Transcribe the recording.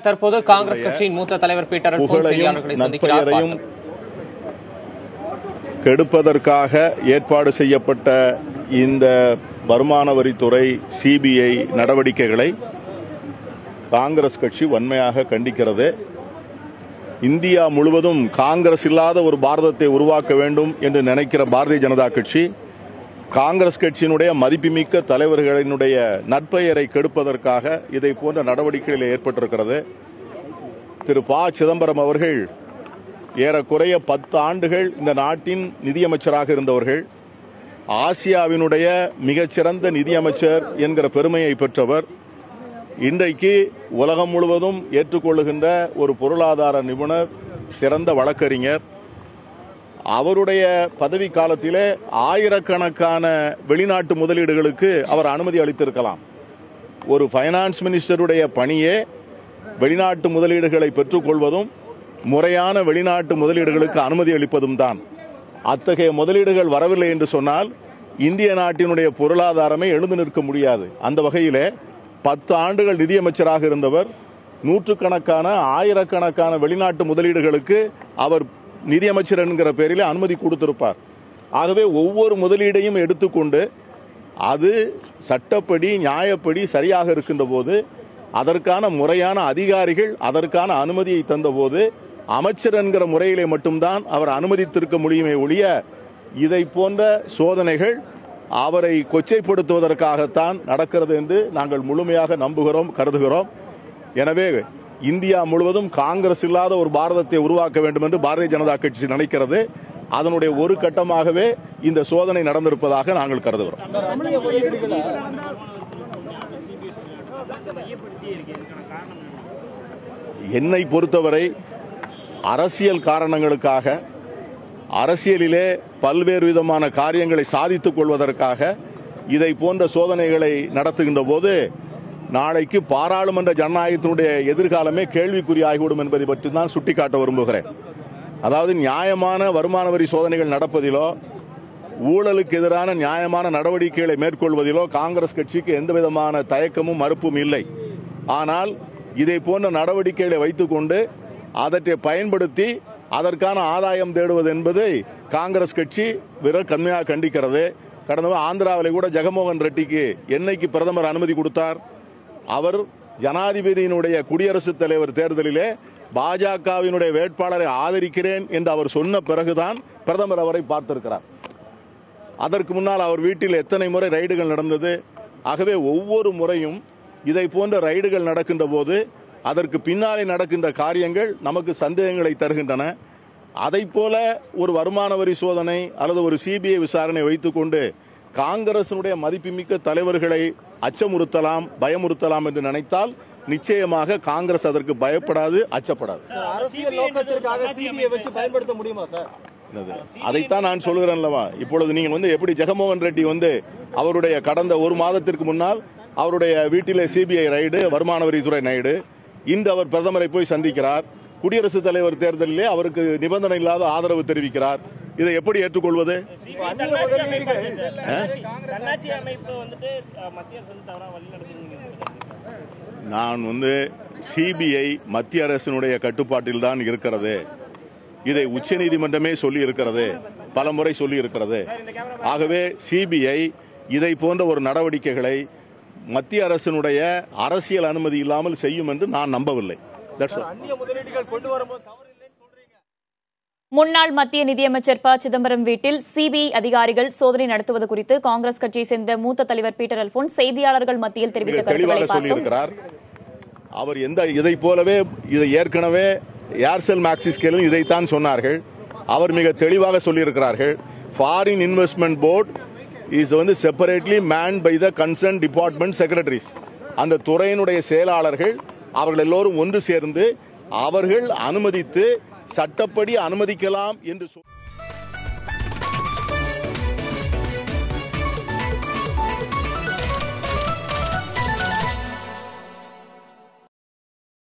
தற்போது காங்கிரஸ் கட்சியின் மூத்த தலைவர் பீட்டர் அல்போன்ஸ் செய்தியாளர்களை சந்திக்கிறார். கெடுப்பதற்காக ஏற்பாடு செய்யப்பட்ட இந்த வருமான வரித்துறை சிபிஐ நடவடிக்கைகளை காங்கிரஸ் கட்சி வன்மையாக கண்டிக்கிறது. இந்தியா முழுவதும் காங்கிரஸ் இல்லாத ஒரு பாரதத்தை உருவாக்க வேண்டும் என்று நினைக்கிற பாரதிய ஜனதா கட்சி காங்கிரஸ் கட்சியினுடைய மதிப்புமிக்க தலைவர்களினுடைய நற்பெயரை கெடுப்பதற்காக இதை போன்ற நடவடிக்கைகளில் ஏற்பட்டிருக்கிறது. திரு ப. சிதம்பரம் அவர்கள் ஏறக்குறைய 10 ஆண்டுகள் இந்த நாட்டின் நிதியமைச்சராக இருந்தவர்கள். ஆசியாவினுடைய மிகச்சிறந்த நிதியமைச்சர் என்கிற பெருமையை பெற்றவர். இன்றைக்கு உலகம் முழுவதும் ஏற்றுக்கொள்ளுகின்ற ஒரு பொருளாதார நிபுணர், சிறந்த வழக்கறிஞர். அவருடைய பதவி காலத்திலே ஆயிரக்கணக்கான வெளிநாட்டு முதலீடுகளுக்கு அவர் அனுமதி அளித்திருக்கலாம். ஒரு பைனான்ஸ் மினிஸ்டருடைய பணியே வெளிநாட்டு முதலீடுகளை பெற்றுக்கொள்வதும் முறையான வெளிநாட்டு முதலீடுகளுக்கு அனுமதி அளிப்பதும் தான். அத்தகைய முதலீடுகள் வரவில்லை என்று சொன்னால் இந்திய நாட்டினுடைய பொருளாதாரமே எழுந்து நிற்க முடியாது. அந்த வகையிலே 10 ஆண்டுகள் நிதியமைச்சராக இருந்தவர் நூற்றுக்கணக்கான ஆயிரக்கணக்கான வெளிநாட்டு முதலீடுகளுக்கு அவர் நிதியமைச்சர் என்கிற பெயரிலே அனுமதி கொடுத்திருப்பார். ஆகவே ஒவ்வொரு முதலீடையும் எடுத்துக்கொண்டு அது சட்டப்படி நியாயப்படி சரியாக இருக்கின்ற போது அதற்கான முறையான அதிகாரிகள் அதற்கான அனுமதியை தந்தபோது அமைச்சர் என்கிற முறையிலே மட்டும்தான் அவர் அனுமதித்திருக்க முடியுமே ஒழிய இதை போன்ற சோதனைகள் அவரை கொச்சைப்படுத்துவதற்காகத்தான் நடக்கிறது என்று நாங்கள் முழுமையாக நம்புகிறோம், கருதுகிறோம். எனவே இந்தியா முழுவதும் காங்கிரஸ் இல்லாத ஒரு பாரதத்தை உருவாக்க வேண்டும் என்று பாரதிய ஜனதா கட்சி நினைக்கிறது. அதனுடைய ஒரு கட்டமாகவே இந்த சோதனை நடந்திருப்பதாக நாங்கள் கருதுகிறோம். என்னை பொறுத்தவரை அரசியல் காரணங்களுக்காக, அரசியலிலே பல்வேறு விதமான காரியங்களை சாதித்துக் கொள்வதற்காக இதை போன்ற சோதனைகளை நடத்துகின்ற போது நாளைக்கு பாராளுமன்ற ஜனநாயகத்தினுடைய எதிர்காலமே கேள்விக்குறியாகிவிடும் என்பதை பற்றி தான் சுட்டிக்காட்ட விரும்புகிறேன். அதாவது நியாயமான வருமான வரி சோதனைகள் நடப்பதிலோ ஊழலுக்கு எதிரான நியாயமான நடவடிக்கைகளை மேற்கொள்வதிலோ காங்கிரஸ் கட்சிக்கு எந்த விதமான தயக்கமும் மறுப்பும் இல்லை. ஆனால் இதை போன்ற நடவடிக்கைகளை வைத்துக் கொண்டு அதற்றை பயன்படுத்தி அதற்கான ஆதாயம் தேடுவது என்பதை காங்கிரஸ் கட்சி கடுமையாக கண்டிக்கிறது. கடந்த ஆந்திராவில் கூட ஜெகன்மோகன் ரெட்டிக்கு என்னைக்கு பிரதமர் அனுமதி கொடுத்தார்? அவர் ஜனாதிபதியினுடைய குடியரசுத் தலைவர் தேர்தலிலே பாஜகவினுடைய வேட்பாளரை ஆதரிக்கிறேன் என்று அவர் சொன்ன பிறகுதான் பிரதமர் அவரை பார்த்திருக்கிறார். அதற்கு முன்னால் அவர் வீட்டில் எத்தனை முறை ரைடுகள் நடந்தது? ஆகவே ஒவ்வொரு முறையும் இதை போன்ற ரைடுகள் நடக்கின்ற போது அதற்கு பின்னாலே நடக்கின்ற காரியங்கள் நமக்கு சந்தேகங்களை தருகின்றன. அதை போல ஒரு வருமான வரி சோதனை அல்லது ஒரு சிபிஐ விசாரணை வைத்துக் கொண்டு காங்கிரசினுடைய மதிப்புமிக்க தலைவர்களை அச்சமுறுத்தலாம், பயமுறுத்தலாம் என்று நினைத்தால் நிச்சயமாக காங்கிரஸ் அதற்கு பயப்படாது, அச்சப்படாது. அதைத்தான் நான் சொல்கிறேன். இப்பொழுது நீங்க எப்படி ஜெகன்மோகன் ரெட்டி அவருடைய கடந்த ஒரு மாதத்திற்கு முன்னால் அவருடைய வீட்டிலே சிபிஐ ரைடு, வருமான வரித்துறை ரைடு, இன்று அவர் பிரதமரை போய் சந்திக்கிறார். குடியரசுத் தலைவர் தேர்தலிலே அவருக்கு நிபந்தனை இல்லாத ஆதரவு தெரிவிக்கிறார். இதை எப்படி ஏற்றுக்கொள்வது? நான் சிபிஐ மத்திய அரசினுடைய கட்டுப்பாட்டில் தான் இருக்கிறது. இதை உச்சநீதிமன்றமே சொல்லி இருக்கிறது, பல முறை சொல்லி இருக்கிறது. ஆகவே சிபிஐ இதை போன்ற ஒரு நடவடிக்கைகளை மத்திய அரசினுடைய அரசியல் அனுமதி இல்லாமல் செய்யும் என்று நான் நம்பவில்லை. முன்னாள் மத்திய நிதியமைச்சர் ப. சிதம்பரம் வீட்டில் சிபிஐ அதிகாரிகள் சோதனை நடத்துவது குறித்து காங்கிரஸ் கட்சியை சேர்ந்த மூத்த தலைவர் பீட்டர் அல்போன்ஸ் செய்தியாளர்கள் மத்தியில் தெரிவித்த கருத்துக்களை பார்த்தோம். அவர் இதை போலவே இதை ஏற்கனவே ஏர்செல் மேக்சிஸ்கேலும் இதைத்தான் சொன்னார்கள். அவர் மிக தெளிவாக சொல்லியிருக்கிறார்கள். Foreign investment board is separately manned by the concern department secretaries. அந்த துறையினுடைய செயலாளர்கள் அவர்கள் எல்லோரும் ஒன்று சேர்ந்து அவர்கள் அனுமதித்து சட்டப்படி அனுமதிக்கலாம் என்று